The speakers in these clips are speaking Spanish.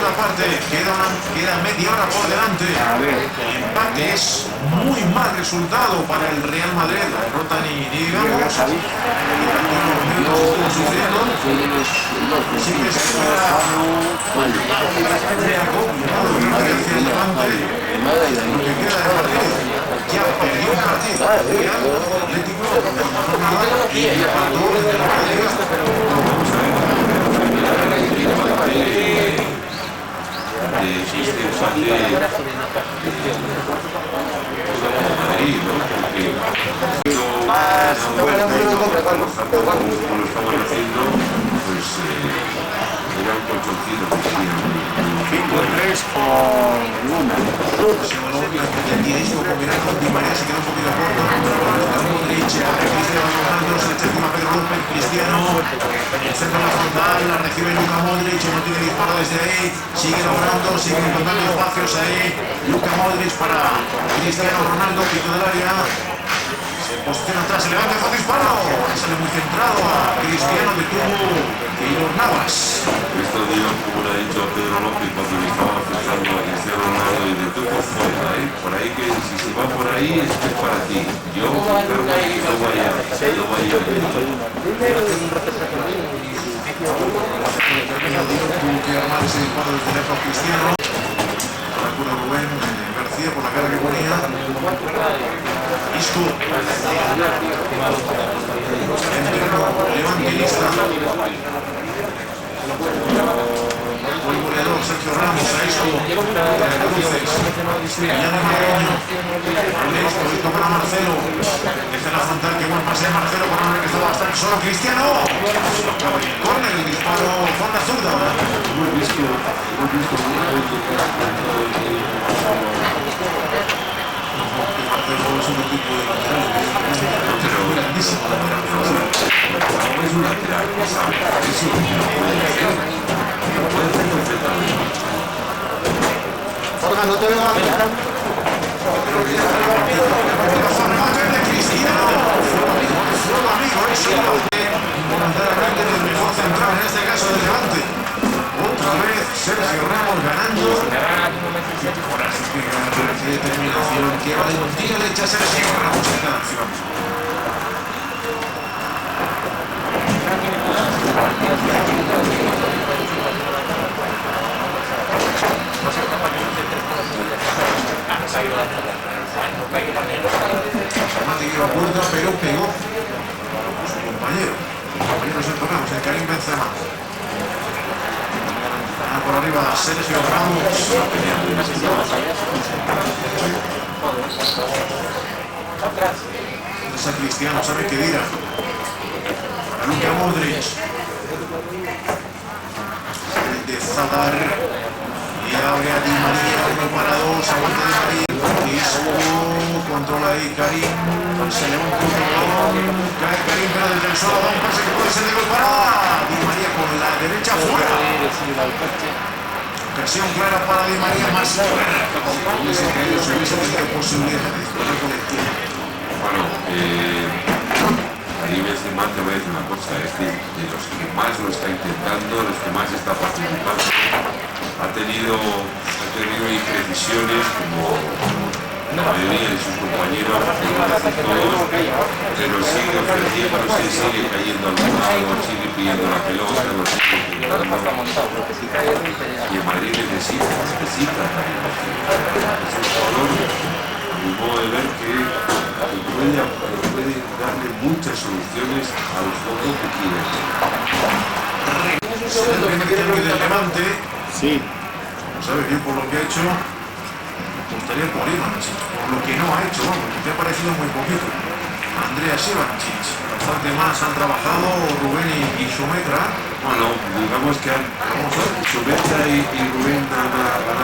segunda parte. Queda media hora por delante. Empate es muy mal resultado para el Real Madrid. La derrota ni digamos. Sí que se espera hacia el Levante. Lo que queda de partido. Ya perdió un partido. Real Atlético y empató en la Liga. Era un colchoncito que tenían 5-3 con Luna. Y esto combinado con Di María se queda un poquito corto. Modric, Cristiano Ronaldo, se echa encima Pedro López, Cristiano, el centro de la frontal, la recibe Luka Modric, no tiene disparo desde ahí, sigue logrando, sigue encontrando espacios ahí. Luka Modric para Cristiano Ronaldo, pico del área. Se posiciona atrás, se levanta con disparo. Sale muy centrado a Cristiano de tubo y los Navas. Esto digo, como le ha dicho a Pedro López cuando le estaba afectando a Cristiano Ronaldo y de todo por fuera, por ahí que si se va por ahí es que es para ti. Yo, Carlos, no vaya. Tuvo que armar ese disparo desde lejos Cristiano. Ahora cura Rubén García por la cara que ponía. Isco. Levante lista. El goleador Sergio Ramos a Isco. Villano Marcoño. Esto para Marcelo. Deja la frontal, que buen pase de Marcelo con un hombre que estaba bastante solo. Cristiano. Corner, el disparo con la zurda. Marcelo es un equipo de lateral grandísimo. Es un lateral, ¿sabes? Eso no puede hacer. No puede hacer perfectamente. Olga, no te veo a mirar. Remate de Cristiano. Fuego amigo, eso momentáneamente el mejor central en este caso del Levante. Otra vez Sergio Ramos ganando. Ahora sí que gana determinación. Qué valentía le echa Sergio Ramos en cada acción. Mati que iba a puerta, pero pegó su compañero. Sergio Ramos, el Karim Benzema. Por arriba Sergio Ramos. Esa Cristiano, sabe qué dirá. Para Luka Modric. El de Zadar. Y abre a Di María, 1 para 2, aguanta Di María. Isco, controla ahí Karim. Se levanta un balón. Cae Karim, pero desde el suelo da un pase que puede ser de gol para Di María con la derecha fuera. Ocasión clara para Di María, más clara. Hubiese caído, se hubiese tenido posibilidades. Bueno, Karim Benzema, te voy a decir una cosa, es de los que más lo está intentando, los que más está participando. Ha tenido imprecisiones como la mayoría de sus compañeros, todos, pero sigue ofreciéndose, sigue cayendo al lado, sigue pidiendo la pelota, lo sigue intentando. Y el Madrid necesita también. Es un jugador, a mi modo de ver, que puede darle muchas soluciones a los juegos que quiere. El del Levante. Sí. ¿Sabe bien por lo que ha hecho? Me gustaría por Ivanic, por lo que no ha hecho, vamos, que te ha parecido muy poquito. Andreas Ivanic, bastante más han trabajado Rubén y Xumetra. Bueno, digamos que Xumetra y Rubén han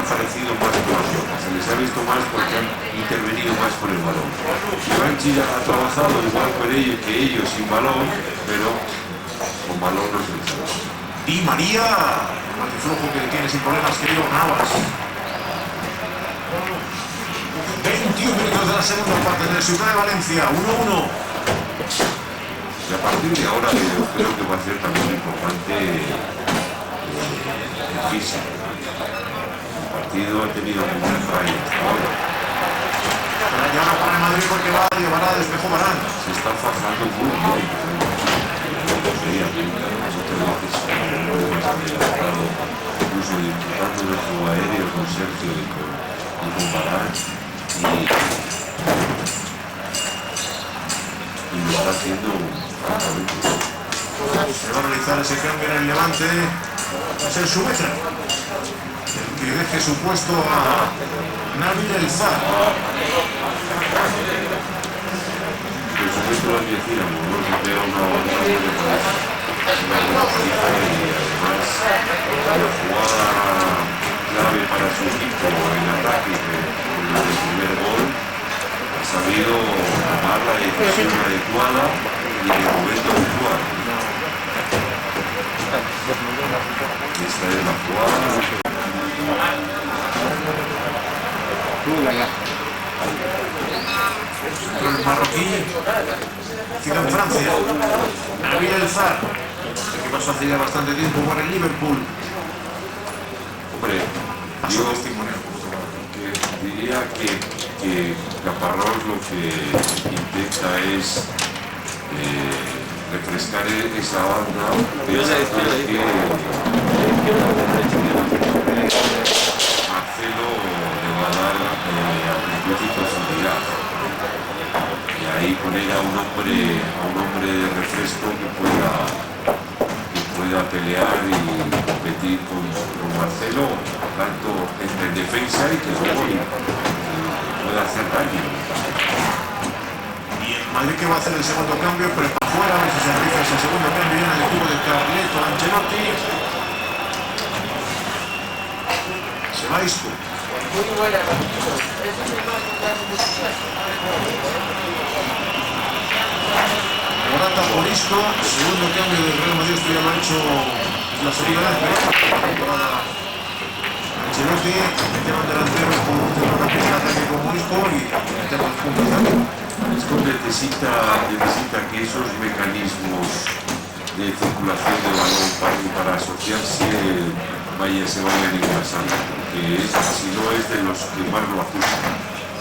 aparecido más por la zona. Se les ha visto más porque han intervenido más con el balón. Ivanic ha trabajado igual con ellos que ellos sin balón, pero con balón no se les ha dado. Di María, el flujo que tiene sin problemas, querido Navas. 21 minutos de la segunda parte de Ciudad de Valencia, 1-1. Y a partir de ahora yo creo que va a ser también importante el físico. partido ha tenido un buen rayo hasta ahora. Y ahora para el Madrid porque va a llevar a despejo Varane. Se está fajando muy bien. Sería pinta, muchas veces más adelantado, incluso disfrutando del juego aéreo con Sergio y con Varane. Y lo está haciendo francamente. Se va a realizar ese cambio en el Levante. Va a ser Schumacher el que deje su puesto a Nabil El Zar. Por supuesto hay que decir, a lo mejor se pega una buena paliza y además la jugada clave para su equipo en ataque con el primer gol ha sabido tomar la decisión adecuada y en el momento actual. Esta es la jugada. El marroquí, nacido en Francia, Nabil El Zar, que pasó hace ya bastante tiempo por el Liverpool. Hombre, yo diría que Caparrós lo que intenta es refrescar esa banda, pero que Marcelo le va a dar a profundidad y ahí poner a un hombre de refresco que pueda pelear y competir con Marcelo, tanto en defensa y que luego pueda hacer daño. Y el Madrid que va a hacer el segundo cambio, pero para afuera, a ver si se realiza ese segundo cambio en el equipo de Carleto Ancelotti. Se va Isco. Morata por Isco, segundo cambio del Real Madrid, esto ya lo ha hecho la segunda vez, pero Ancelotti, metemos delanteros con un centrocampista de ataque como Isco y metemos puntos también. Esto necesita que esos mecanismos de circulación de balón para asociarse se vayan engrasando, porque si no es de los que más lo ajustan.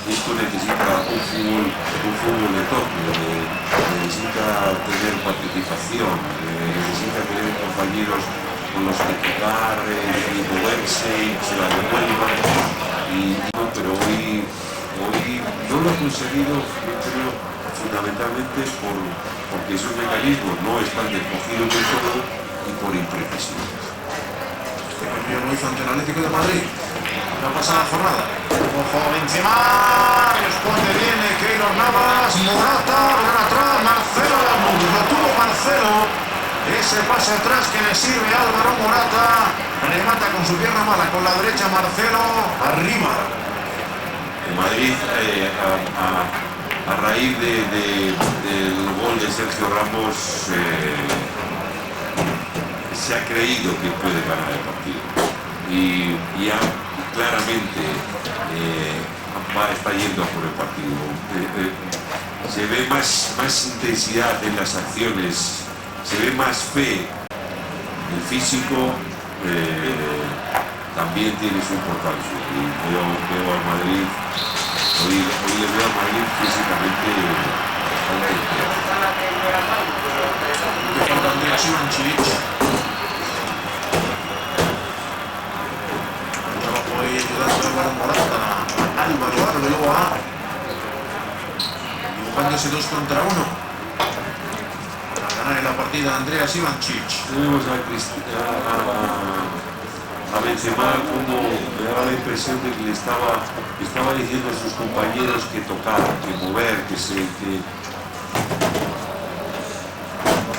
Esto necesita un fútbol de toque, necesita tener participación, necesita tener compañeros con los que jugar y moverse y se la devuelvan. Pero hoy no lo ha conseguido, yo creo, fundamentalmente porque esos mecanismos no están descogidos del todo y por imprecisiones. Este cambio lo hizo ante el Atlético de Madrid la pasada jornada. Ojo, Benzema, responde bien Keylor Navas, Morata, van atrás, Marcelo, lo tuvo Marcelo. Ese pase atrás que le sirve a Álvaro Morata, remata con su pierna mala, con la derecha Marcelo, arriba. En Madrid, a raíz del gol de Sergio Ramos, se ha creído que puede ganar el partido y ya claramente está yendo a por el partido. Se ve más intensidad en las acciones, se ve más fe. El físico también tiene su importancia y veo al Madrid, hoy le veo al Madrid físicamente bastante Le falta Andreas Ivanchich. Trabajo ahí ayudando a Álvaro Morata, Álvaro Arbeloa, dibujando ese 2 contra 1 para ganar en la partida Andreas Ivanchich. Tenemos a Benzema como me daba la impresión de que le estaba diciendo a sus compañeros que tocar, que mover,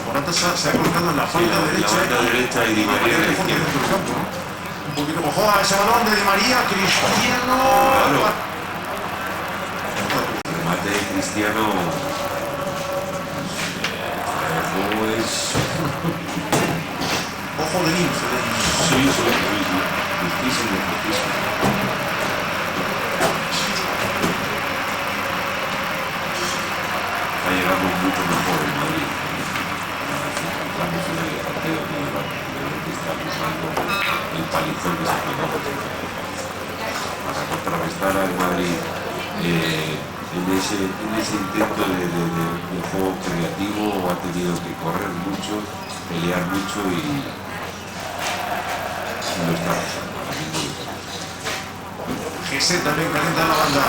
Morata se ha colocado en la falda derecha y Di María de la izquierda. Un poquito mejor a ese balón de Di María, Cristiano. Claro. El remate de Cristiano no es... Ojo de Nils. Sí, justísimo. Está llegando mucho mejor el Madrid. La final del partido que está usando el palizón que se pegó. estar al Madrid en ese intento de juego creativo, ha tenido que correr mucho, pelear mucho y no está pasando. Gese también calienta la banda,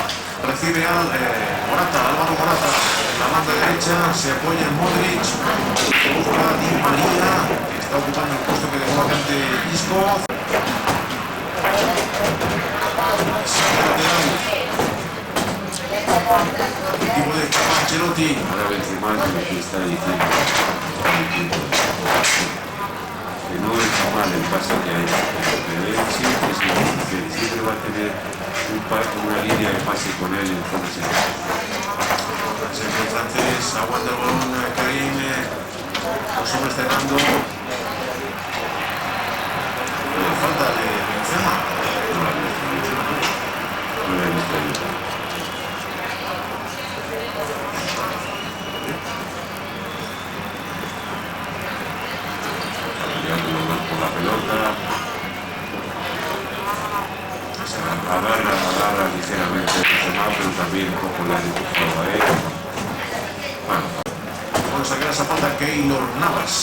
recibe al Morata, Álvaro Morata, en la banda derecha, se apoya en Modric, busca a Di María, que está ocupando el puesto que dejó vacante Isco. Equipo de Ancelotti. Ahora Benzema que está diciendo que no está mal el pase que ha hecho, pero él siempre va a tener una línea de pase con él en zona central. El francés aguanta el balón, Karim, los hombres cerrando. Falta de Benzema. No la he visto yo. Por la pelota, agarra ligeramente el Benzema, pero también un poco la ha empujado a él. Bueno. Vamos a sacar esa falta Keylor Navas.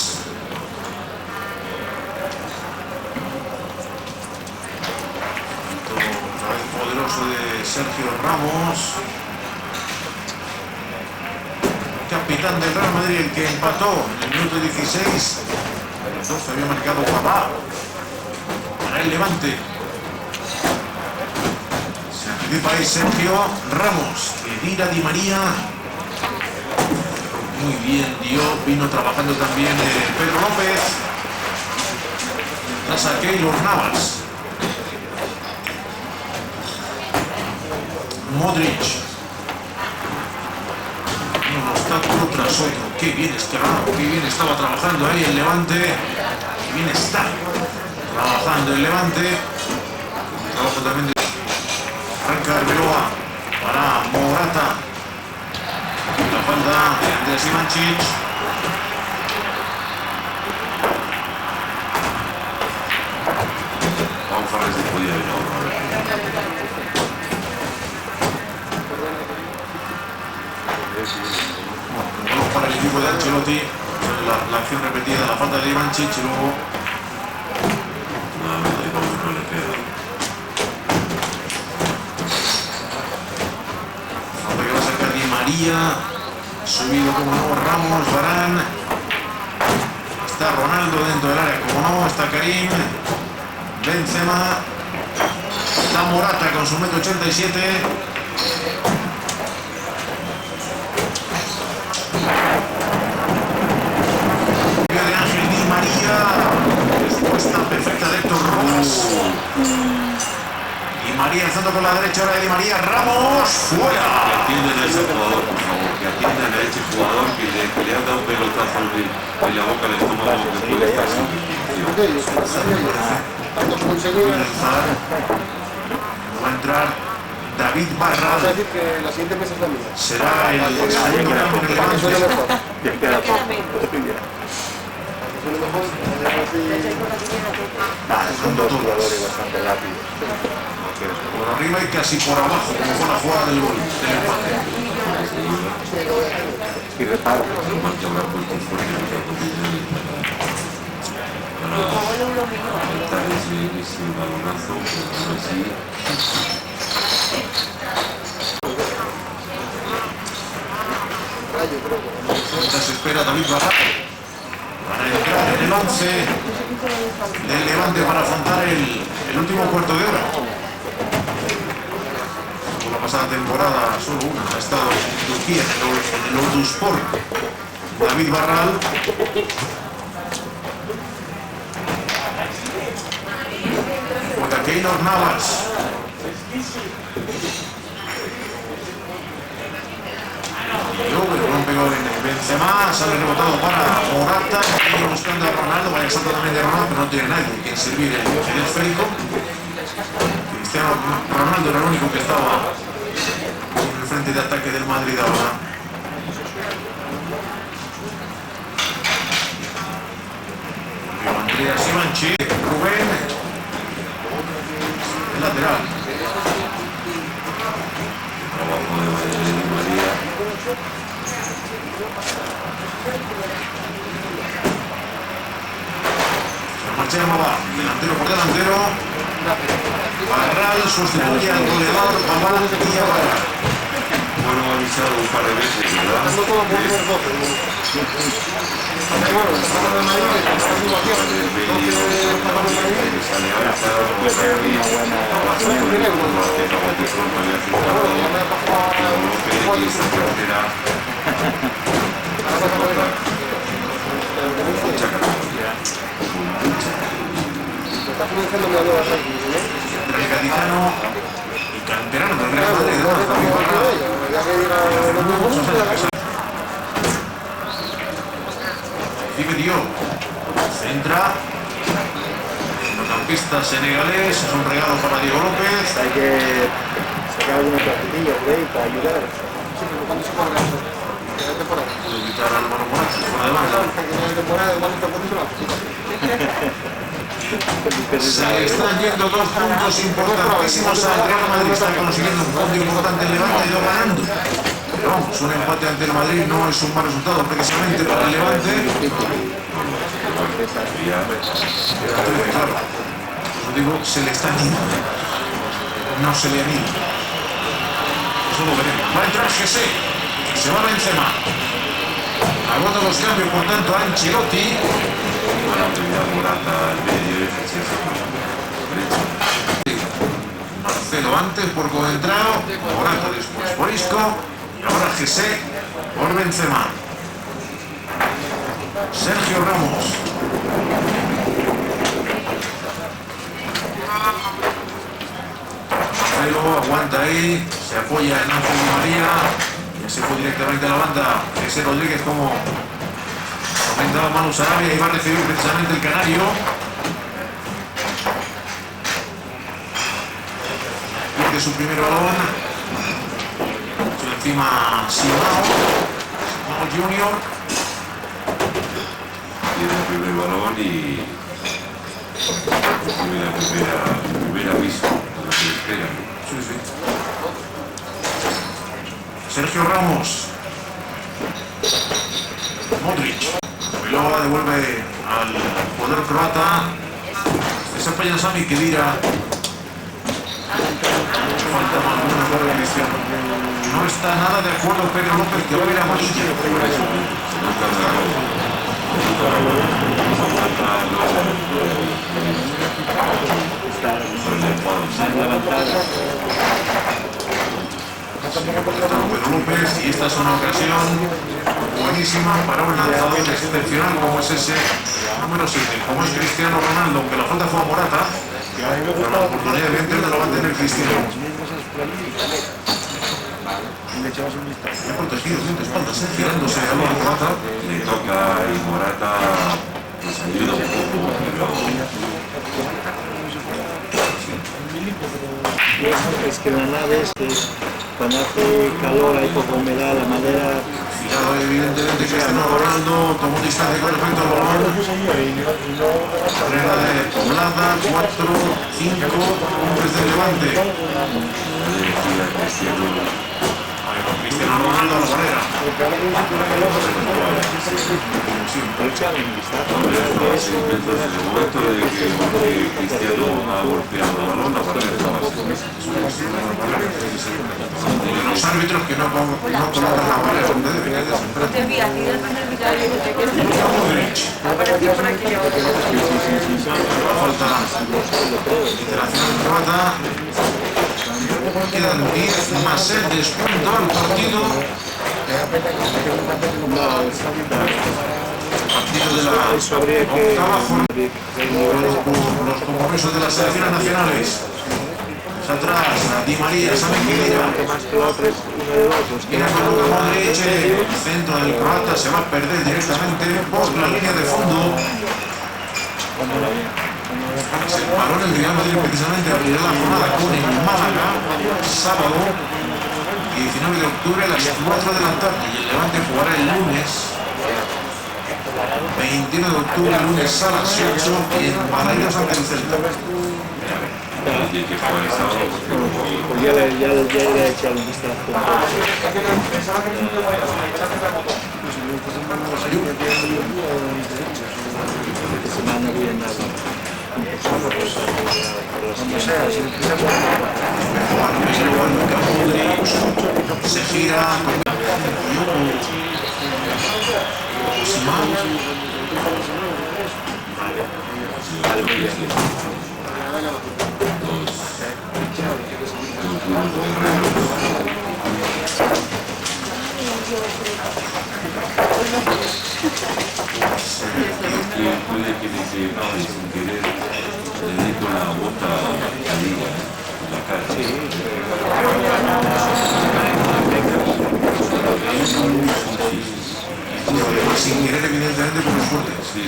Otra vez poderoso de Sergio Ramos. Capitán del Real Madrid, el que empató en el minuto 16. El 12 había marcado Papá para el Levante. Se anticipa ahí Sergio Ramos, que tira Di María. Muy bien, vino trabajando también Pedro López. Tras a Keylor Navas. Modric. Un obstáculo tras otro. Qué bien estaba trabajando ahí el Levante. Qué bien está trabajando el Levante. Trabajo también de Franca Arbeloa para Morata. La falta de Andrés Ivanchich. Vamos a ver si podía ir ahora. Bueno, para el equipo de Ancelotti, la acción repetida, la falta de Ivanchich y luego No le queda. falta que va a sacar Di María, subido como no Ramos, Varane, está Ronaldo dentro del área como no, está Karim, Benzema, está Morata con su 1,87 m. Respuesta perfecta de Héctor Rojas. Di María entrando por la derecha, ahora de Di María, Ramos, fuera. Que atienden a ese jugador, por favor, que atienden a ese jugador que le ha dado un pelotazo en la boca del estómago que puede estar sin Va a entrar David Barral. Será el segundo cambio en el Son dos jugadores bastante rápidos. por arriba y casi por abajo, como fue la jugada del gol, del empate. Y reparo. Marca una puerta fuerte para aguantar ese balonazo, pero así. Mientras espera David Barral para entrar en el 11 del Levante para afrontar el último cuarto de hora. Por la pasada temporada solo uno ha estado en Turquía, en el Orduspor, David Barral. Juega Keylor Navas. Y luego el golpe gol en Benzema, sale rebotado para Morata, sigue buscando a Ronaldo, vaya salto también de Ronaldo, pero no tiene nadie quien servir el esférico. Cristiano Ronaldo era el único que estaba en el frente de ataque del Madrid ahora. Andreas Ivanchich, Rubén, el lateral. Marchemo va, delantero por delantero. Barral sustituye al goleador Paván y Aguara. Bueno, avisado un par de veces, ¿verdad? El gaditano y canterano del Real Madrid, David Barral. Figue Diop centra. Campista senegalés, es un regalo para Diego López. Hay que sacar algunos platillos de ahí para ayudar. Puede evitar al Álvaro Morata fuera de banda. Se le están yendo 2 puntos importantísimos al Real Madrid. Está consiguiendo un punto importante el Levante, ha ido ganando. Pero vamos, un empate ante el Madrid no es un mal resultado precisamente para el Levante. Claro, os digo, se le está yendo. No se le anima. Eso lo veremos. Va a entrar Jesse. Se va Benzema. Agota los cambios, por tanto, a Ancelotti. Marcelo antes por Coentrao, Morata después por Isco y ahora Jesse por Benzema. Sergio Ramos. Marcelo aguanta ahí, se apoya en Ángel Di María, ya se fue directamente a la banda. Jesse Rodríguez, como comentaba Manu Sarabia, y va a recibir precisamente el canario. Pierde su primer balón. Encima Simao Junior. Tiene el primer balón y tiene el primer aviso de lo que esperan. Sí, sí. Sergio Ramos. Modric. Luego devuelve al jugador croata. Esa Paya Sami que dirá. Falta alguna por Cristiano. No está nada de acuerdo Pedro López, que va a ver amarilla. Pedro López, y esta es una ocasión buenísima para un lanzador excepcional como es ese número 7, como es Cristiano Ronaldo, aunque la falta fue a Morata, pero la oportunidad evidentemente la va a tener Cristiano. Ha protegido de espaldas, girándose a Morata. Le toca y Morata nos ayuda un poco, pero Es que la nave es que cuando hace calor hay poca humedad, la madera. Girado evidentemente Cristiano Ronaldo, tomó distancia con respecto al balón. Carrera de Poblada, 4, 5 hombres del Levante. Cristiano Ronaldo a la barrera. entonces en el momento de que Cristiano ha golpeado el balón, la barrera estaba Los árbitros que no colocan la barrera donde debería de falta internacional croata. Quedan 10 más el descuento al partido. Partido de la octava jornada por los compromisos de las selecciones nacionales. Atrás, Di María, Sami Khedira. Mira con Luka Modric, el centro del croata se va a perder directamente por la línea de fondo. El balón el Real Madrid precisamente abrirá la jornada con el Málaga, sábado 19 de octubre a las 4 de la tarde, y el Levante jugará el lunes 21 de octubre, lunes a las 8 y en Balaídos ante el Celta. desde que fue el sábado, porque como Pues ya le he echado un vistazo un poco. Esta semana voy a andar se gira Vale, muy bien. puede que le pegue sin querer, le dé con la bota salida en la cara. sin querer evidentemente por el fuerte. Sí,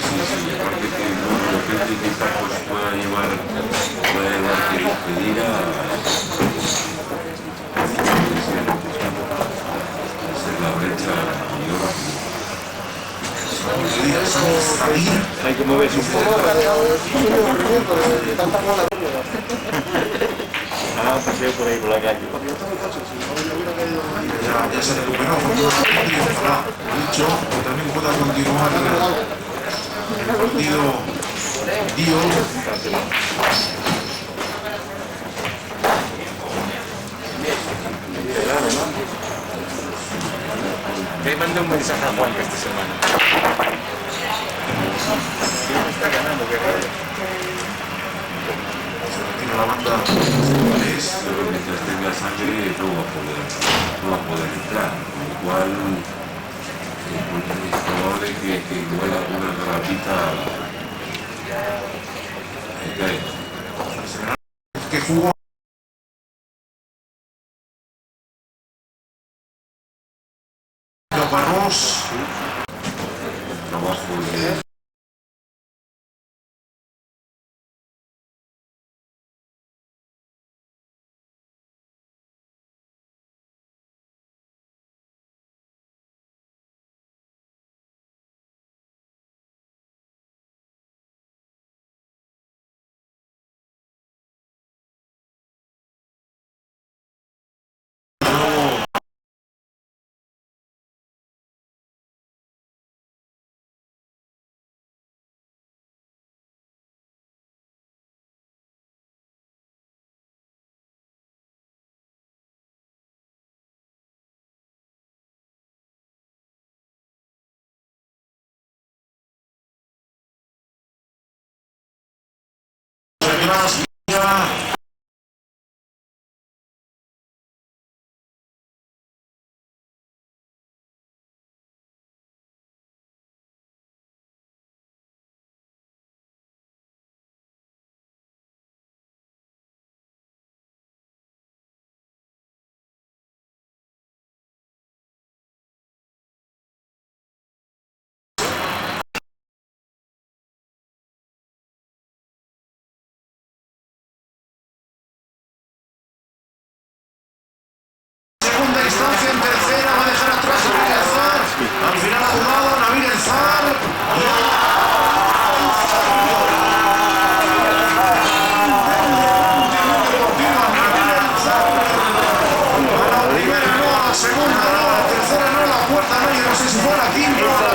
aparte que de repente que tacos pueda llevar que diga hacer la brecha mayor. Hay que moverse un poco. Paseo por ahí por la calle. Ya se recuperó, dicho, que también pueda continuar el partido Dio. Le mandé un mensaje a Juan esta semana. ¿Quién está ganando, guerrero? Tiene la banda Pero mientras tenga sangre no va a poder entrar, con lo cual es probable que huela alguna garrapita que jugó Parros. trabajo de Segunda instancia en tercera, va a dejar atrás a Nabil Enzar. Al final ha dudado Nabil Enzar.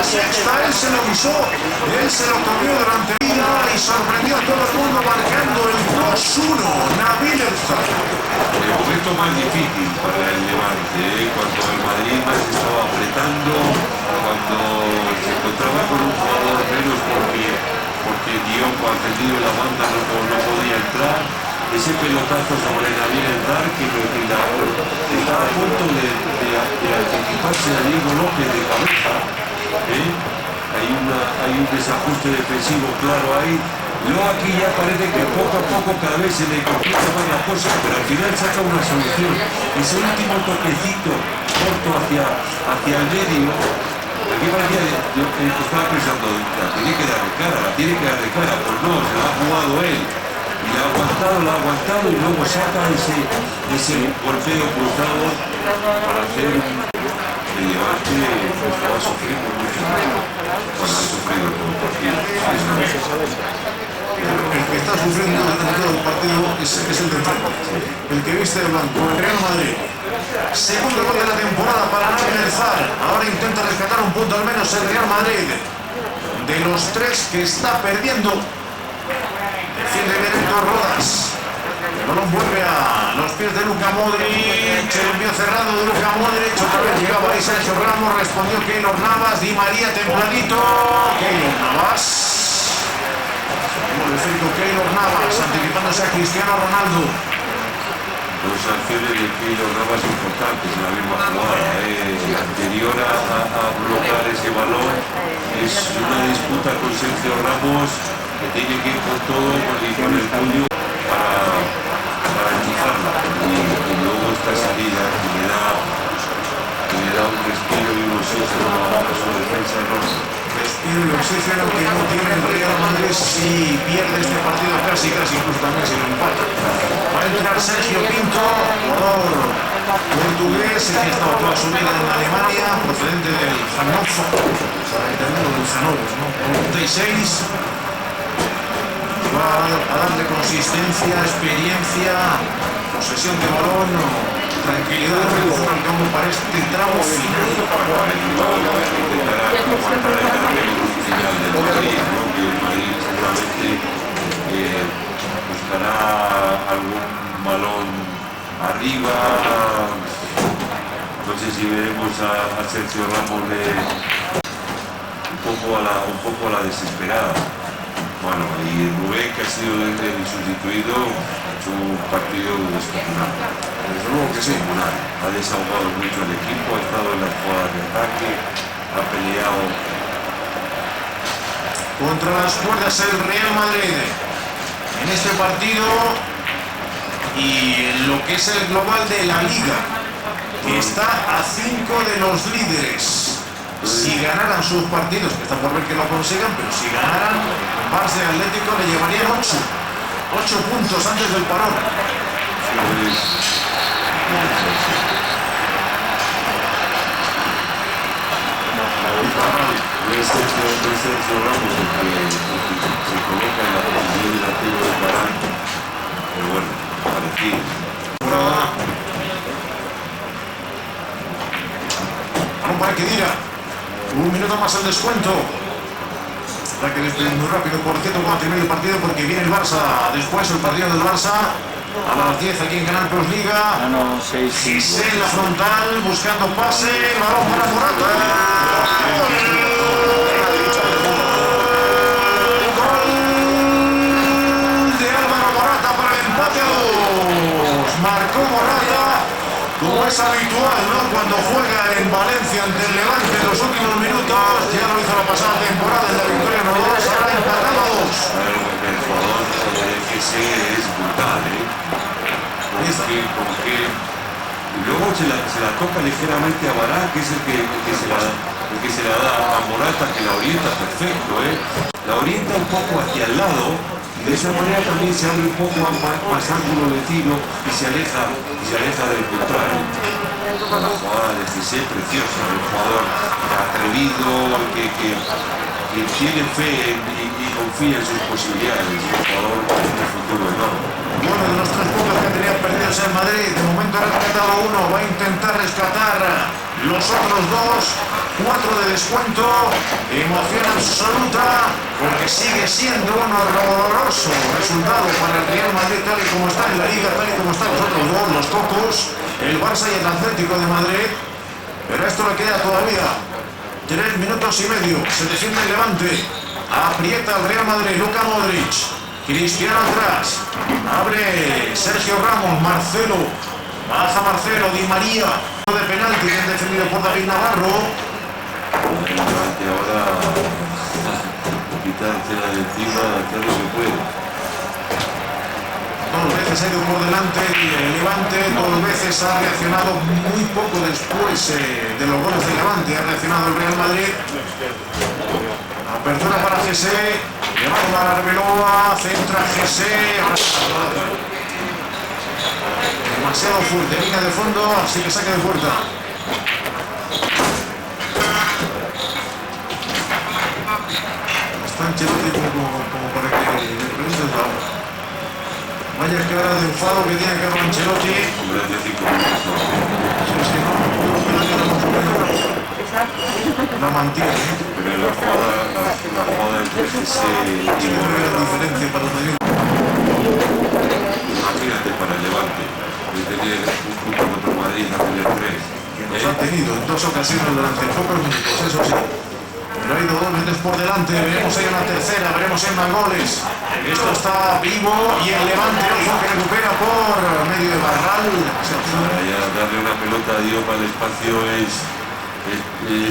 Él se lo guisó, él se lo comió durante el día y sorprendió a todo el mundo marcando el 2-1. Nabil Enzar. el momento más difícil para el Levante, cuando el Madrid más estaba apretando, cuando se encontraba con un jugador menos porque Diogo ha tendido la banda, no podía entrar. Ese pelotazo sobre Nabil Enzar que estaba a punto de anticiparse a Diego López de cabeza. Hay un desajuste defensivo claro ahí. Luego aquí ya parece que poco a poco cada vez se le complica más la cosa, pero al final saca una solución. Ese último toquecito corto hacia el medio, aquí parecía estaba pensando, la tiene que dar de cara, pues no, se la ha jugado él. Y la ha aguantado y luego saca ese golpeo cruzado para hacer el Levante estaba sufriendo mucho cuando ha sufrido todo el partido. El que está sufriendo el resultado del partido es el de enfrente. El que viste de blanco, el Real Madrid. Segundo gol de la temporada para no finalizar. Ahora intenta rescatar un punto al menos el Real Madrid. De los tres que está perdiendo, defiende bien Héctor Rodas. El balón vuelve a los pies de Luka Modric. El envío cerrado de Luka Modric. Otra vez llegaba ahí Sergio Ramos. Respondió Keylor Navas. Di María templadito. Keylor Navas. El efecto Keylor Navas anticipándose a Cristiano Ronaldo. Dos acciones de Keylor Navas importantes en la misma jugada. Anterior a bloquear ese balón es una disputa con Sergio Ramos que tiene que ir con todo y con el puño para enchufarla. Y luego esta salida que le da un respiro y un oxígeno a su defensa enorme. Respiro y oxígeno que no tiene el Real Madrid si pierde este partido casi incluso también si lo empata. Va a entrar Sergio Pinto, jugador portugués, que ha estado toda su vida en Alemania, procedente del Hannover, del Hannover, ¿no? 36. Va a darle consistencia, experiencia, posesión de balón, tranquilidad de fútbol como para este tramo final. Buscará algún balón arriba. No sé si veremos a Sergio Ramos un poco a la desesperada. Bueno, y Rubén, que ha sido el sustituido, ha hecho un partido descomunal. Desde luego que sí. Ha desahogado mucho el equipo, ha estado en las jugadas de ataque, ha peleado. Contra las cuerdas el Real Madrid en este partido y en lo que es el global de la Liga, que está a 5 de los líderes. Si ganaran sus partidos, que está por ver que lo consigan, pero si ganaran, Barça y Atlético le llevarían 8 puntos antes del parón. Sergio Ramos el que se coloca en la posición de latino de Parán, pero bueno, parecido. Vamos para que diga. Un minuto más al descuento. Habrá que despedir muy rápido, por cierto, cuando termine el partido, porque viene el Barça. Después el partido del Barça a las 10 aquí en Canal Plus Liga. Gisé en la frontal, buscando pase. Balón para Morata. Marcó Morata, como es habitual, ¿no? Cuando juega en Valencia ante el Levante en los últimos minutos, ya lo hizo la pasada temporada en la victoria 1-2, ahora empatado a 2. El jugador de FS es brutal, porque y luego se la toca ligeramente a Varane, que es el que se la da a Morata, que la orienta perfecto, la orienta un poco hacia el lado. De esa manera también se abre un poco más ángulo de tiro y se aleja del contrario. La jugada de Gisé preciosa, un jugador atrevido, que tiene fe y confía en sus posibilidades, un jugador con un futuro enorme. Bueno, de los 3 puntos que tenía perdidos en Madrid, de momento ha rescatado 1, va a intentar rescatar los otros 2, 4 de descuento, emoción absoluta, porque sigue siendo un horroroso resultado para el Real Madrid tal y como está en la Liga, tal y como están los otros 2, los cocos, el Barça y el Atlético de Madrid, pero esto le queda todavía 3 minutos y medio, se defiende el Levante, aprieta el Real Madrid, Luka Modric, Cristiano atrás, abre Sergio Ramos, Marcelo, baja Marcelo, Di María, de penalti, bien defendido por David Navarro. Ahora quitársela de encima, hacer lo que puede. 2 veces ha ido por delante el Levante, 2 veces ha reaccionado muy poco después de los goles del Levante, ha reaccionado el Real Madrid. Apertura para Gisé, llevando a Arbeloa, centra Gisé, demasiado fuerte, línea de fondo, así que saque de puerta. Está Ancelotti como para que Celta. Vaya quebrada de enfado que tiene Carlo Ancelotti. Hombre, de 5 minutos. Si es que no, la mantiene. Pero la jugada entre GC y Tiene una gran diferencia para el Madrid. imagínate para el Levante, de tener un punto contra el Madrid a tener 3. Que nos ha tenido en 2 ocasiones durante pocos minutos, eso sí. Pero ha ido 2 veces por delante, veremos ahí una tercera, veremos ahí más goles. Esto está vivo y el Levante, ojo, que recupera por medio de Barral. Para ya darle una pelota a Diop al espacio es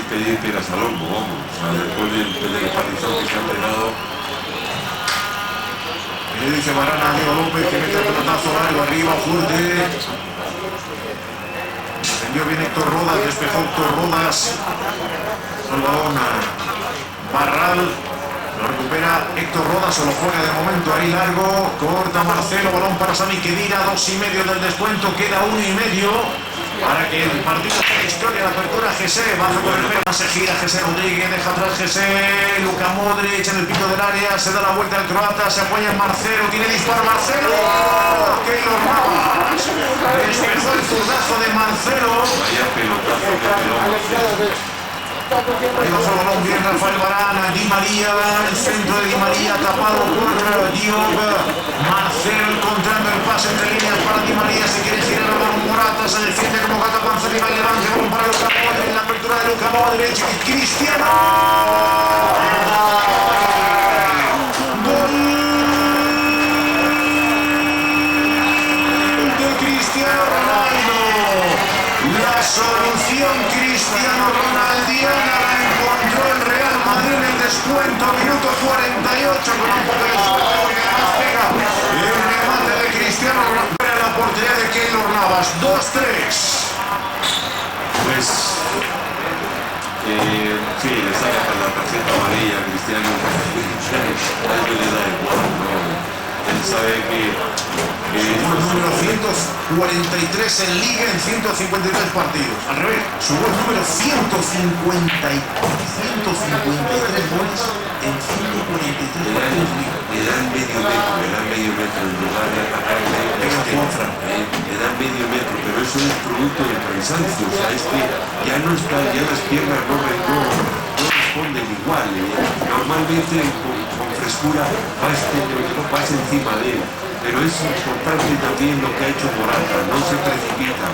pedir piedras al hombro, vamos. O sea, después del palizón que se ha pegado. Y le dice Varane a Diego López que mete el pelotazo largo arriba, fuerte. Defendió bien Héctor Rodas, despejó Héctor Rodas. El balón a Barral. Lo recupera Héctor Rodas, se lo juega de momento ahí largo. Corta Marcelo, balón para Sami Khedira, 2,5 del descuento, queda 1,5. Para que el partido sea historia, la apertura GC, baja con el pelo, se gira GC Rodríguez, deja atrás GC, Luka Modric en el pico del área, se da la vuelta al croata, se apoya en Marcelo, tiene disparo Marcelo, Keylor Navas, despejó el zurdazo de Marcelo. Vaya pelotazo que pegó. Ahí bajó el balón bien Rafael Varane, Di María, el centro de Di María tapado por Diop. Marcelo encontrando el pase entre líneas para Di María, se quiere girar el balón Morata, se defiende como gata panza arriba el Levante, balón para Luka Modric, la apertura de Luka Modric, Cristiano. Gol de Cristiano Ronaldo. La solución Cristiano Ronaldiana la encontró el Real Madrid en el descuento, minuto 48, con un poco de suerte porque además pega el remate de Cristiano Ronaldo en la portería de Keylor Navas, 2-3. Pues sí, le saca para la tarjeta amarilla a Cristiano. A él le da igual, ¿no? Él sabe que Sumó el número 143 en Liga en 153 partidos. Al revés, sumó el número 153 goles en 143 partidos. le dan medio metro en lugar de atacarle. Le dan medio metro, pero eso es producto del cansancio. O sea, es que ya no está, ya las piernas no responden igual. Normalmente con frescura vas encima de él. Pero es importante también lo que ha hecho Morata, no se precipita,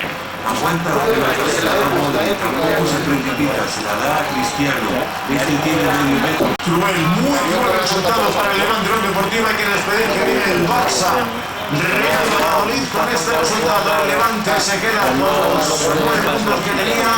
aguanta la pelota, se la da a Modric, tampoco se precipita, se la da a Cristiano, este tiene medio metro. Cruel, muy buen resultado para el Levante Unión Deportiva, hay que despedir que viene el Barça. Real Valladolid con este resultado, el Levante se queda los 9 puntos que tenía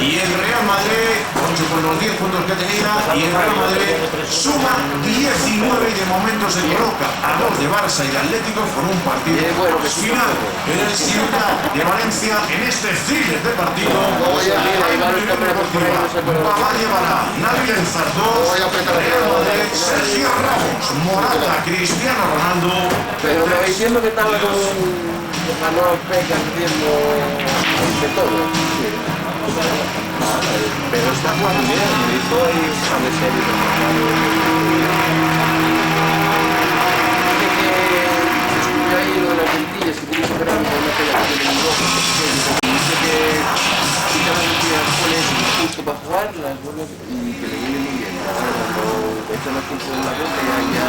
y el Real Madrid, 8 con los 10 puntos que tenía, y el Real Madrid suma 19 y de momento se coloca a 2 de Barça y de Atlético con un partido final en el Ciudad de Valencia en este thriller de partido. Papá llevará Navi Enzardos, Real Madrid, Sergio Ramos, Morata, Cristiano Ronaldo. Pero me diciendo que estaba con Manolo Peca haciendo de todo. Pero está jugando bien, y estoy de serio. Yo ahí lo de las lentillas, que tienes que esperar una pega de Europa. Dice que si te las lentillas pones justo para jugar, las vuelves y que le viene muy bien. Cuando te echan las puntas en la boca ya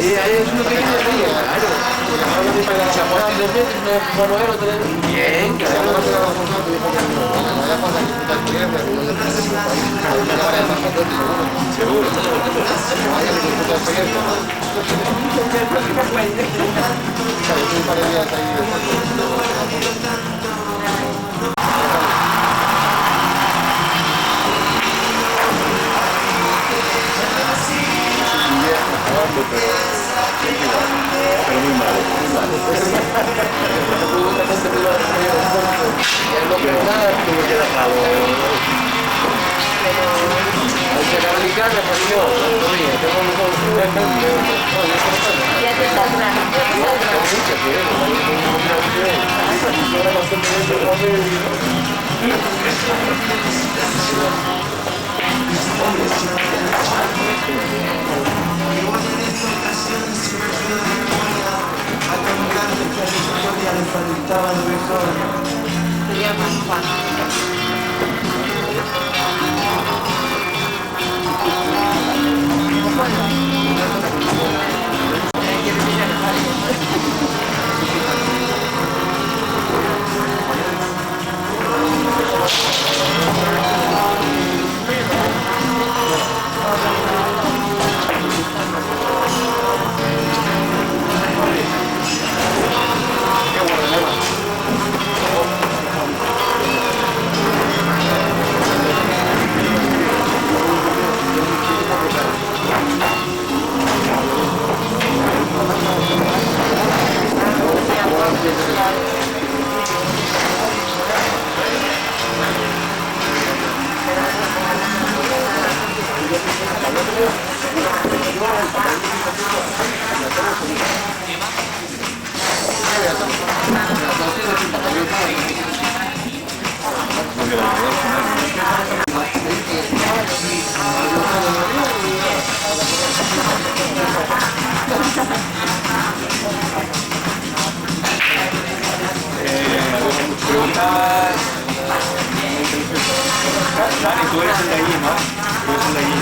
idea es lo que yo diría, claro. Si aguantan 2 metros, no es bueno, bien, claro. Seguro. Pero muy malo. Tuve que dejarlo. Ya te saldrá. Se llama Juan. Dani, tú eres el de allí, ¿no? Tú eres el de allí.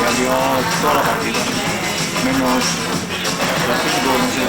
Cambió toda la partida, menos la físico, no sé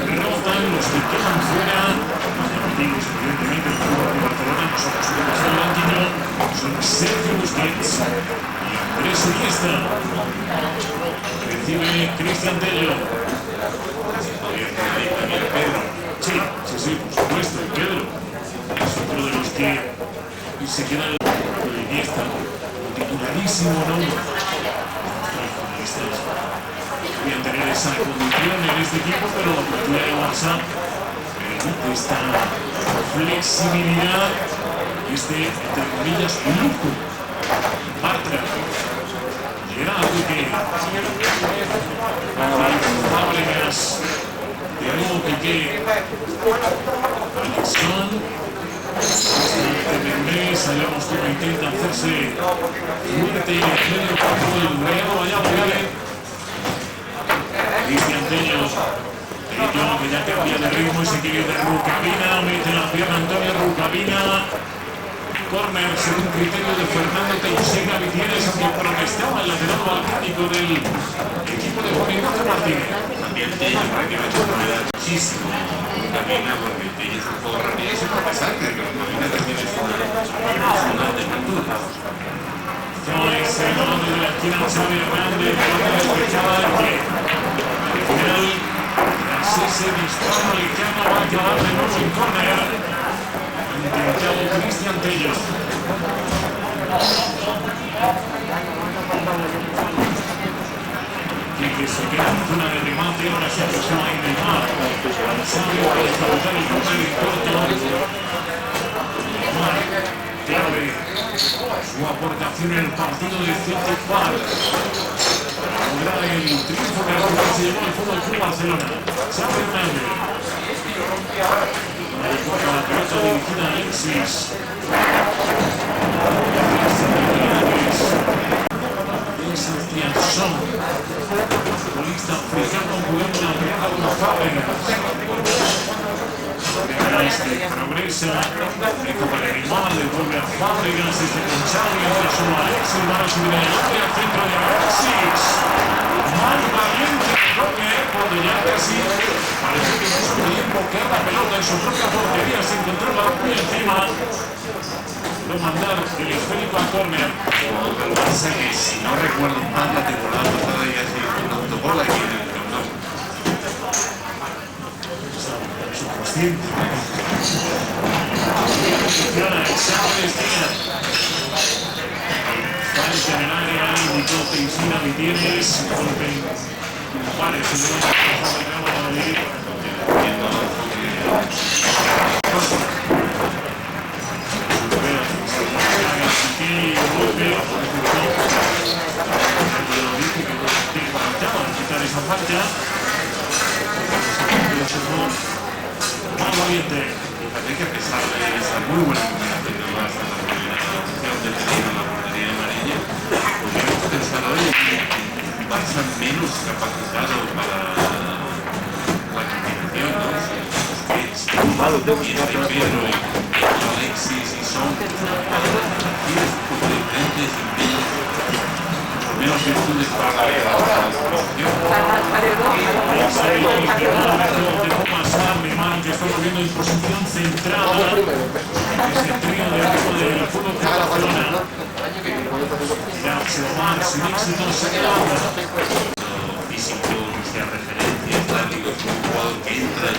Derrotan los que quedan fuera, evidentemente el Fútbol Club Barcelona nosotros tenemos el banquillo, son Sergio Busquets y Andrés Iniesta. Recibe Cristian Tello. También Pedro. Sí, por supuesto, Pedro. Es otro de los que se queda el Iniesta, titularísimo nombre. Podrían tener esa condición en este equipo, pero la cultura de Barça permite esta flexibilidad y entre comillas, lujo. Bartra. Llegará a Piqué. Fábregas. De nuevo Piqué. Alexson. Dembélé, sabemos cómo intenta hacerse fuerte en el medio campo del Real Valladolid. Cristian Tello, que ya cambia de ritmo y se quiere ir de Rukavina, mete la pierna Antonio Rukavina. Corner según criterio de Fernando Teixeira Vitieres, que protestaba el lateral balcánico del equipo de Juan Ignacio Martínez. También Tello prácticamente puede dar muchísimo Rukavina, porque Tello es un juego rápido y es interesante, pero Rukavina también es una alternativa. No es el balón de la esquina Xavi Hernández, balón despechada de que al final, tras ese disparo lejano, va a acabar de nuevo en córner. Intentado Cristian Tello. Que se queda en zona de remate, ahora se aproxima a Neymar. Sabio para ejecutar el córner en corto. Neymar, clave. Su aportación en el partido de Celtic Park. Lograr el triunfo que se llevó el Fútbol Club Barcelona. Xavi Hernández. La pelota dirigida a Alexis. Son futbolista africano jugando en la pelota con Fábregas. Progresa, recupera Neymar, devuelve a Fábregas, con Xavi, entra solo a Alexis, van a subir adelante al centro de Alexis. Muy valiente cuando ya casi parece que no podía invocar la pelota en su propia portería, se encontró la boca encima. Lo mandar el esférico a córner. Lo que pasa es que si no recuerdo mal la temporada pasada ya se hizo un autogol aquí en el Camp Nou. Subconsciente. Funciona, examen de esquina. Falta en el área, indicó Teixeira Vitieres. Golpe en pares, en el Real Valladolid. Esa falta más valiente. Fíjate que a pesar de esa muy buena combinación de Barça, la combinación de tenido la portería amarilla, podríamos pensar hoy que Barça menos capacitado para la combinación, ¿no? Busquets, Pedro, Alexis y Son, diferentes menos virtudes para la dejó pasar Neymar, que está volviendo en posición centrada. Ese trío de equipo del Fútbol Club Barcelona. Ya observar sin éxito se queda. Físico, que sea referencia, táctico, es un jugador que entra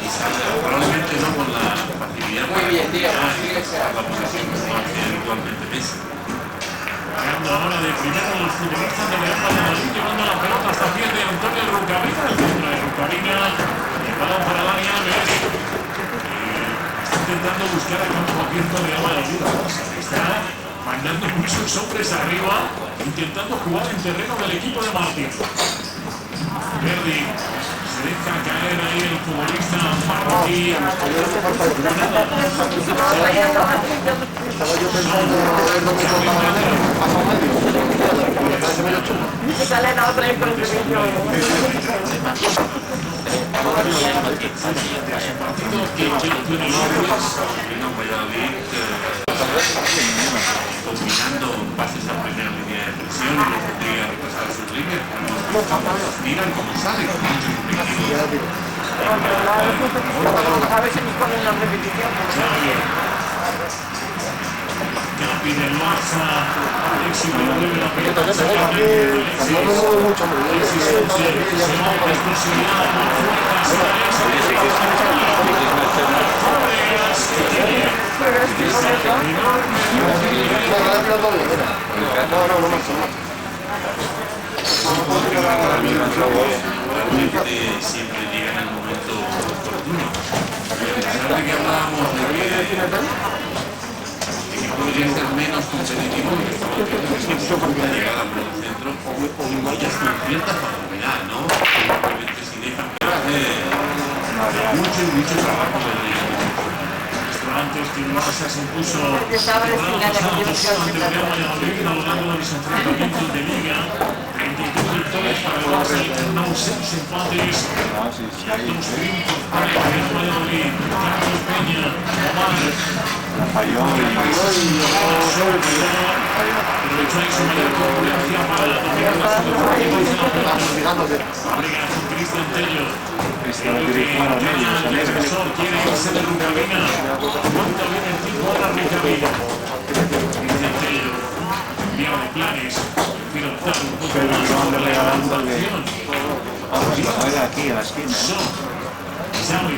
y sale, probablemente no con la facilidad para la posesión que no hace habitualmente Messi. Ahora de primero los futbolistas de Real Valladolid llevando la pelota hasta pies de Antonio Rukavina, el centro de Rukavina, el balón para Dani Alves. Está intentando buscar el campo abierto de Real Valladolid. Está mandando muchos hombres arriba, intentando jugar en terreno del equipo de Martín. Verdi se deja caer ahí el futbolista marroquí. Estaba yo pensando en lo que pasaba medio. Que sale la otra vez con el pequeño. Combinando pases a primera línea de presión y los obliga a repasar sus líneas. Miran cómo salen. A veces nos ponen una repetición. pide el Barça. Alexis le devuelve la pelota. No me muevo mucho, pero yo Alexis Sánchez se monta explosividad por fuerzas. Fábregas que tiene ese enorme siempre llega en el momento oportuno. A pesar de que hablábamos de que podría ser menos competitivo, la llegada por el centro ellos con cierta facilidad, ¿no? Simplemente si dejan que hace mucho trabajo antes que el Barça se impuso ante el Real Valladolid a lo largo de los enfrentamientos de Liga. 33 victorias para el Barça y 6 empates. Dos triunfos para el Real Valladolid. Carlos Peña, Omar. Aprovecháis su mayor concurrencia para la dominación de la pelota. Fábregas con Cristian Tello. El defensor quiere irse de Rucabina. Cuánto viene el tiempo de la Rucabina. Cristian Tello. Enviado de planes. Quiero optar un poco más de regalando acción. Aquí a la esquina. Xavi.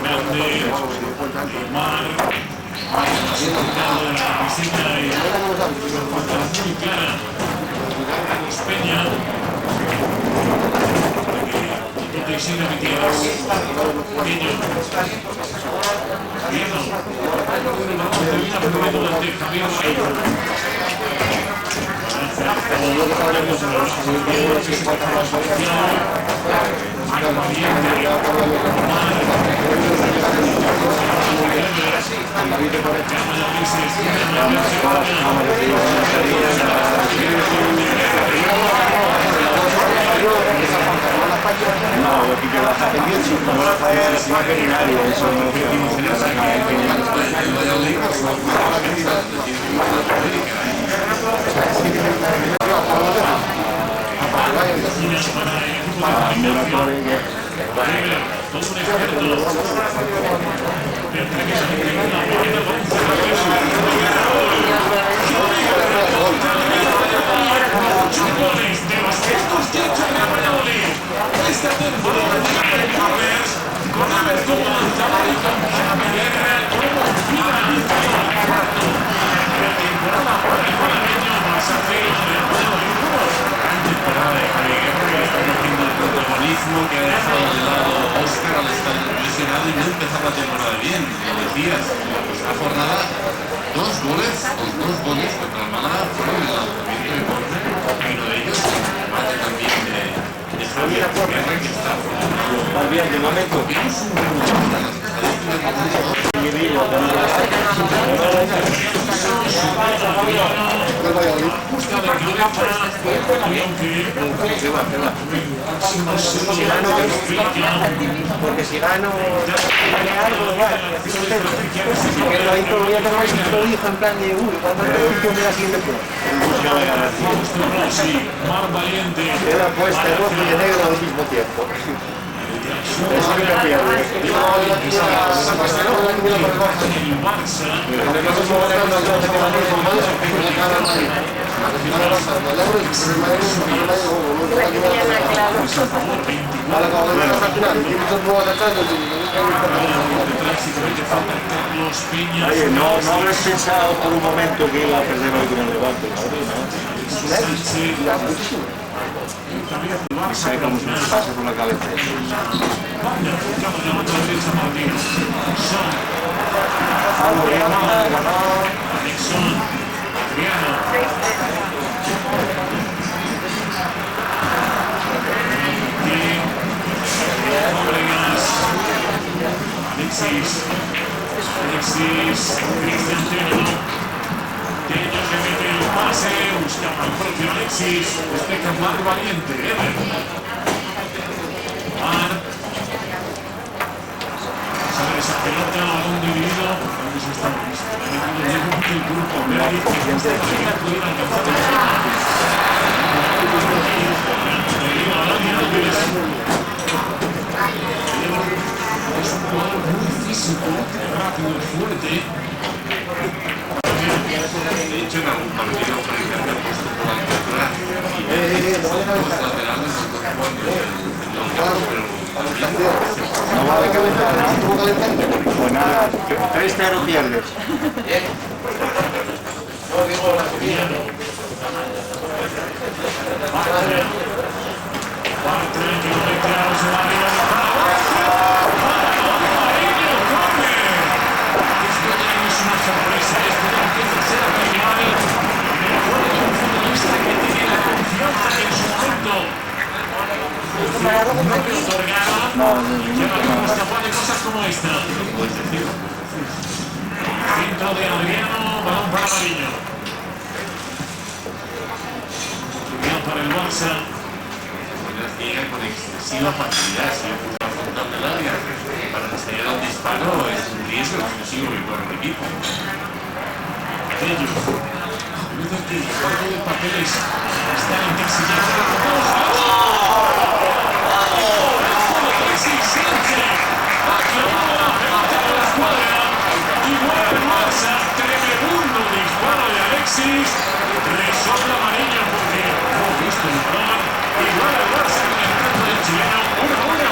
Grande. Omar. De la camiseta y falta muy clara. Carlos Peña. Que siga Mitias. Peño. Termina perdiendo durante Javier Rey. No, lo que vas a hacer bien, si no lo haces más que nadie, eso no esta temporada de Corners, con Amer como lanzador y campeón de como finalizador. La temporada para el panameño Barça 0 Real Valladolid 1. Gran temporada de Javier Guerra, que está cogiendo el protagonismo que ha dejado de lado Óscar al estar lesionado y no empezar la temporada bien. Lo decías, esta jornada, dos goles contra el Málaga fueron el lanzamiento de córner, y uno de ellos mate también de Javier Guerra, que está más bien de momento. Porque si gano algo, pero ahí todavía tenemos un hijo en plan de cuando te mira siguiente Mar Valiente. era puesta rojo y negro al mismo tiempo. Eso que me pierde. Oye, no habéis pensado por un momento que iba a perder hoy con el Levante, ¿no? ¿Sabe cómo se nos pasa por la cabeza? Alexis, Cristian Tello que mete el pase, buscaba el propio Alexis, despeja Mar Valiente, Mar, sale esa pelota, balón dividido, vamos a estar el grupo Berry, que esta pelota pudiera alcanzar el final. partido fuerte. De hecho, en algún partido frente al puesto por la altura y los laterales no No vale calentar. Pues nada, 3-0 pierdes. Cosas como esta. Centro de Adriano, balón para Mariño. Para el Barça. llega con excesiva facilidad, si yo puedo afrontar el área para enseñar un disparo es un riesgo excesivo que corre el equipo. Ellos, dicen que el cuarto de papeles está encasillado. Alexis, resolve Mariño porque no ha visto el balón. Igual el Barça con el tanto del chileno, 1-1.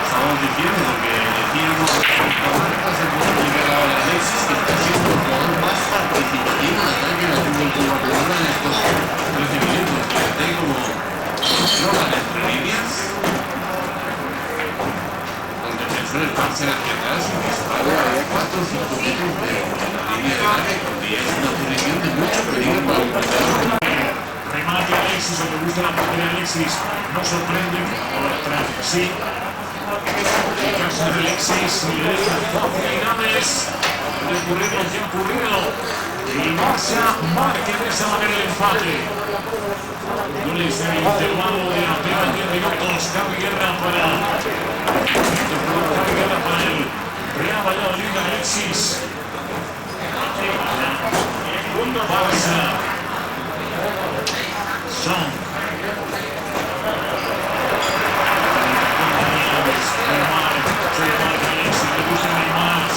Estamos diciendo que decíamos que se puede llegar ahora a Alexis, que está siendo el jugador más participativo en ataque en el fútbol guatemalteco en estos 13 minutos. Fíjate como roban entre líneas. Los defensores pasan hacia atrás y disparan a 4 o 5 metros de la línea de ataque, porque ya es una posición de mucho peligro para el partido. Remate Alexis, o me gusta la parte de Alexis, no sorprende, ahora atrás sí. El caso de Alexis le deja oportunidades de ocurrir lo que ha ocurrido. El Barça marca de esa manera el empate. Goles en el intervalo de apenas 10 minutos. Javi Guerra para el Real Valladolid. Alexis. Barça. Son.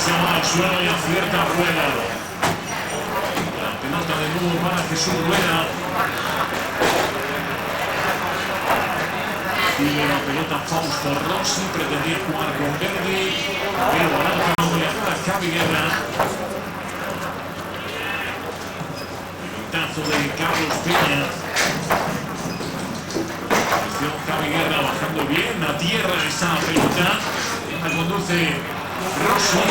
Se va al suelo y acierta Rueda. La pelota de nuevo para Jesús Rueda. Sigue la pelota Fausto Rossi, pretendía jugar con Verdi, pero Balanca no le da a Javi Guerra. Pelotazo de Carlos Peña. Javi Guerra bajando bien a tierra esa pelota. La conduce Rossi.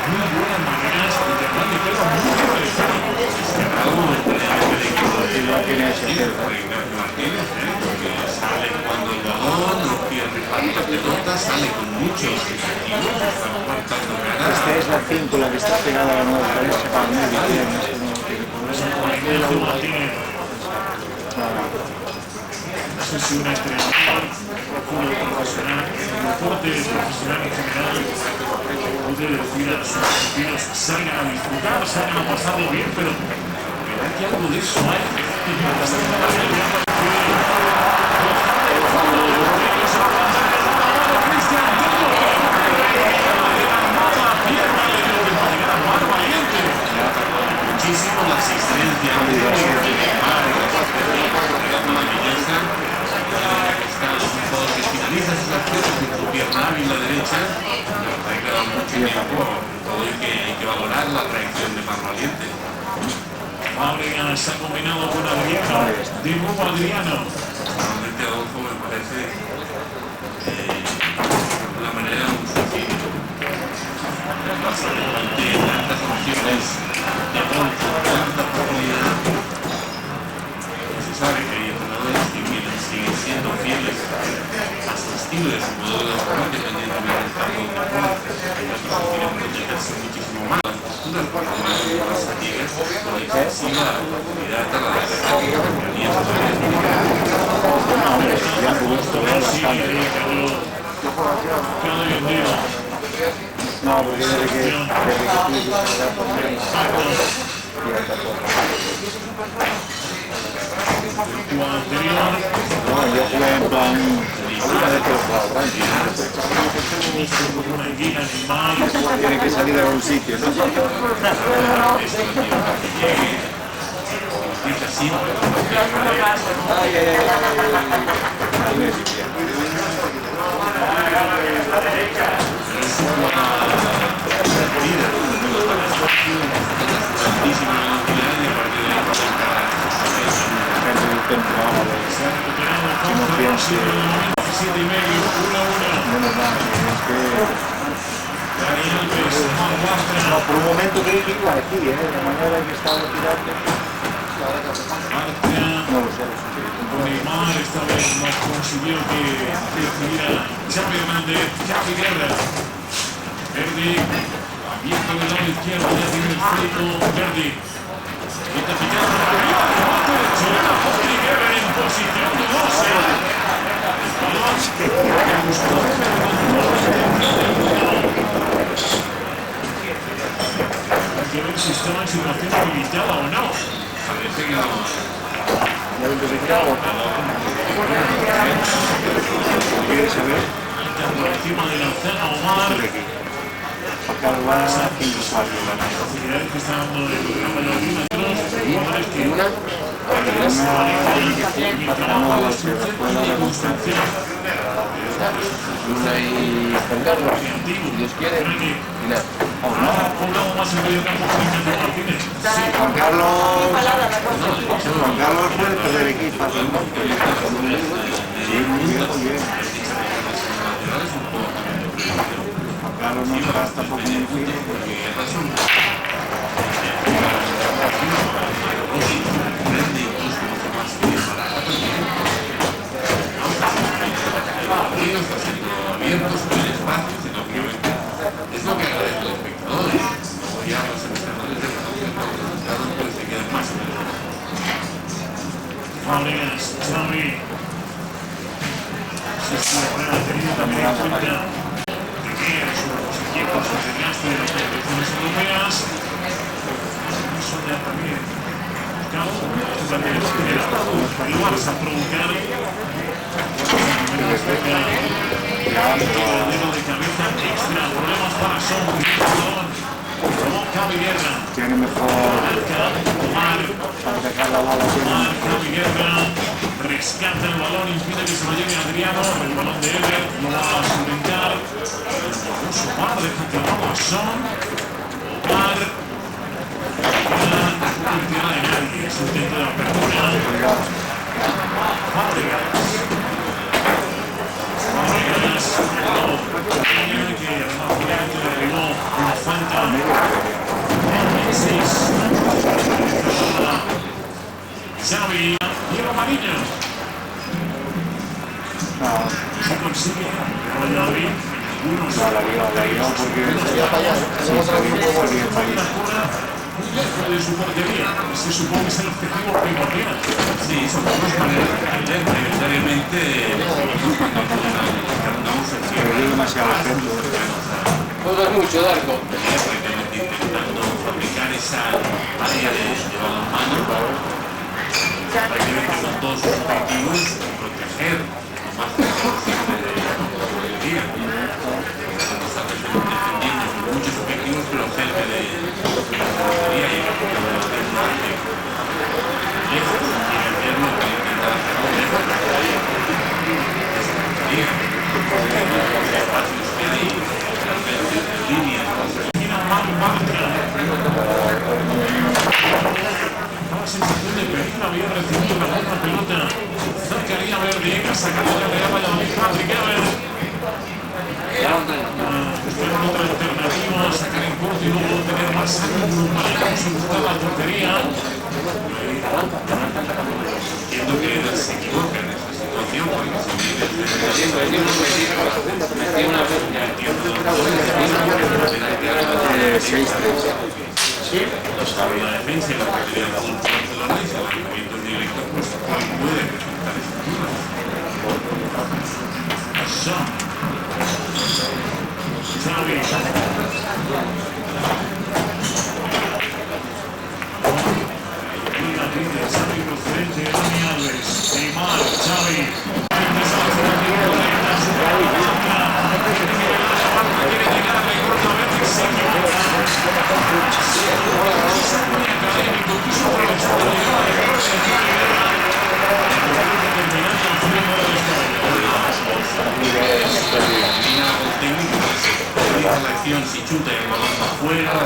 Muy buenas maneras de intervalo de pelo muy telefónico. Porque sale cuando el balón, no pierde la pelota, sale con muchos objetivos, está aguantando ganas. Esta es la 5, la que está pegada a la nueva derecha para el medio. No sé si un entrenador, fútbol profesional, deporte profesional en general, puede decir a sus partidos, salgan a disfrutar, salgan a pasarlo bien, pero ¿verdad que algo de eso hay? Muchísimo la asistencia maravillosa. Está un jugador que finaliza sus acciones con su pierna hábil la derecha. Ha quedado mucho tiempo. Todo hay que valorar la reacción de más valiente. Fábregas se ha combinado con Adriano, de nuevo Adriano. Realmente Adolfo me parece una manera de un suicidio. Básicamente tantas opciones de gol, tanta profundidad. Se sabe que hay entrenadores que siguen siendo fieles a su estilo de su modelo de juego, independientemente del campo de juego. Hay otros que quieren protegerse muchísimo más. Las posturas para las antiguas, con la excesiva profundidad a la defensa. Y eso también es muy No, porque desde que Anterior. no, yo jugué en plan Una esquina animal. Tiene que salir de algún sitio, ¿no? No, por un momento creí que iba aquí, de manera que estaba tirando. No lo sé. Neymar esta vez no consiguió que recibiera Xavi Hernández, Xavi Guerra. Verdi, abierto del lado izquierdo, ya tiene el fleco Verdi. Quita picado por arriba, remate derecho, la Modri Guerra en posición de 12. Hay que ver si estaba en situación habilitada o no. Parece que no. ¿Quieres saber? Por encima de la zona Omar. Acá va a Velocidad que está dando el programa de los kilómetros. Jugadores que Luna y Juan Carlos, si Dios quiere, y nada. poblado más el medio campo con Ignacio Martínez. Juan Carlos puede perder equipo fácilmente. Sí, muy bien, muy bien. Juan Carlos no será tampoco muy fino porque... No está siendo abiertos en el espacio, sino que es lo que agradece los espectadores. Como ya los espectadores de los resultados pues se quedan más. Fábregas, Xavi. Herrera ha tenido también en cuenta de que sus equipos se desgaste de las competiciones europeas. Eso ya también buscado el Barça provocar dedo de cabeza extra, problemas para Son, como Xavi Guerra. Tiene mejor Omar, para sacar la bola. Xavi Guerra rescata el balón, impide que se lo lleve Adriano, el balón de Ever, lo va a sustentar. Omar deja que vamos a Son. Omar, no tierra de nadie, es un intento de apertura. Fábregas. Que rápidamente derribó una falta en 6. Xavi y Romariño. Se consigue Valladolid. La guió porque de su portería. Se supone que es el objetivo primordial. Sí, son dos maneras de defender, mayoritariamente perdió demasiado centro. Todo es mucho, Darko. intentando fabricar esa área de balonmano. Hay que ver que son todos sus objetivos proteger lo más posible de la portería. Están defendiendo muchos objetivos, pero cerca de la portería y el objetivo de la defensa lejos y hacerlo que intentar hacerlo lejos de la portería. Espacios que hay, líneas. La sensación de peligro había recibido la otra pelota. Cercaría Verdi, que ha sacado de Real Valladolid, Patrick Ever. Buscar otra alternativa, sacar en corto y luego tener más ángulo para incluso buscar la portería. Entiendo que se equivoca en esa situación porque se la defensa y la portería de Barcelona y los movimientos directos pues pueden resultar efectivos. Xavi. Xavi procedente de Dani Alves. Neymar, Xavi.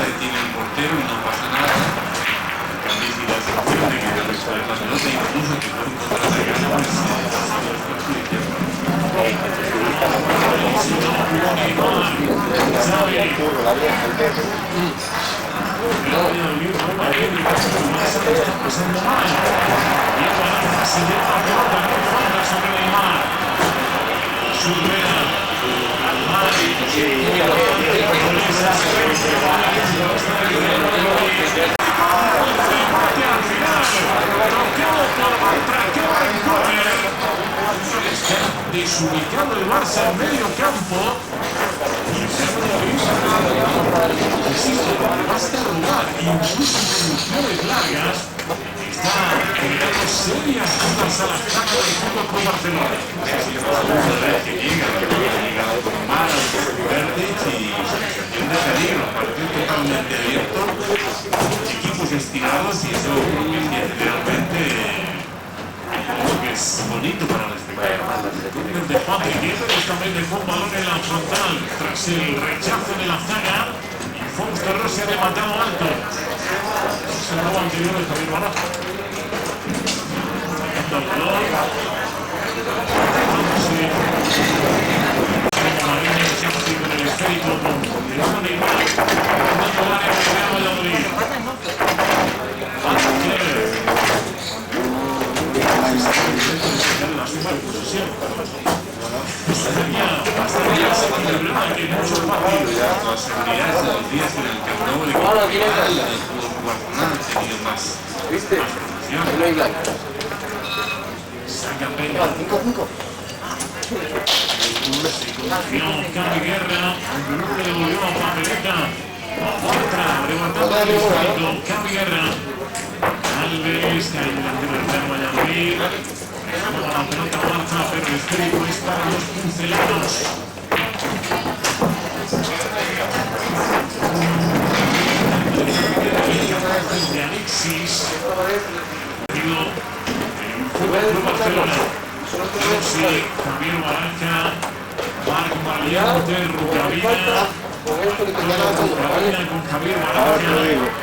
detiene el portero y no pasa nada. También si la excepción de que te recuperar la pelota, incluso que fue un contraataque, pues desubicado el Barça en medio campo. Basta lugar, incluso interrupciones largas, está generando serias dudas a la ataque del Fútbol Club Barcelona. que llega a tomar al Verdes y sensación de peligro, partido totalmente abierto, equipos estirados y eso realmente creo que es bonito para el espectador. De Patrick Evers también dejó un balón en la frontal tras el rechazo de la zaga y Fausto Rossi ha rematado alto. Es el robo anterior de Javier Baraja. Sacando el balón. Marínez ya así con el esférico con Neymar. Jugando el área de Real Valladolid. La suma de posesión. Estaría equilibrada que muchos partidos. La seguridad de los días en el Camp Nou, el equipo rival, el Fútbol Barcelona ha tenido más. ¿Viste? No hay blanco. Saca Peña. Cabe Guerra. Le devolvió a Papeleta. Otra. Levantando el esférico. Cabe Guerra. Alves, que hay delante del Real Valladolid. La pelota marcha, pero el esférico es para los pincelados. De Alexis. Fútbol Club Barcelona. Rossi, Javier Baraja, Marco Valiente, Rukavina. Rukavina con Javier Baraja.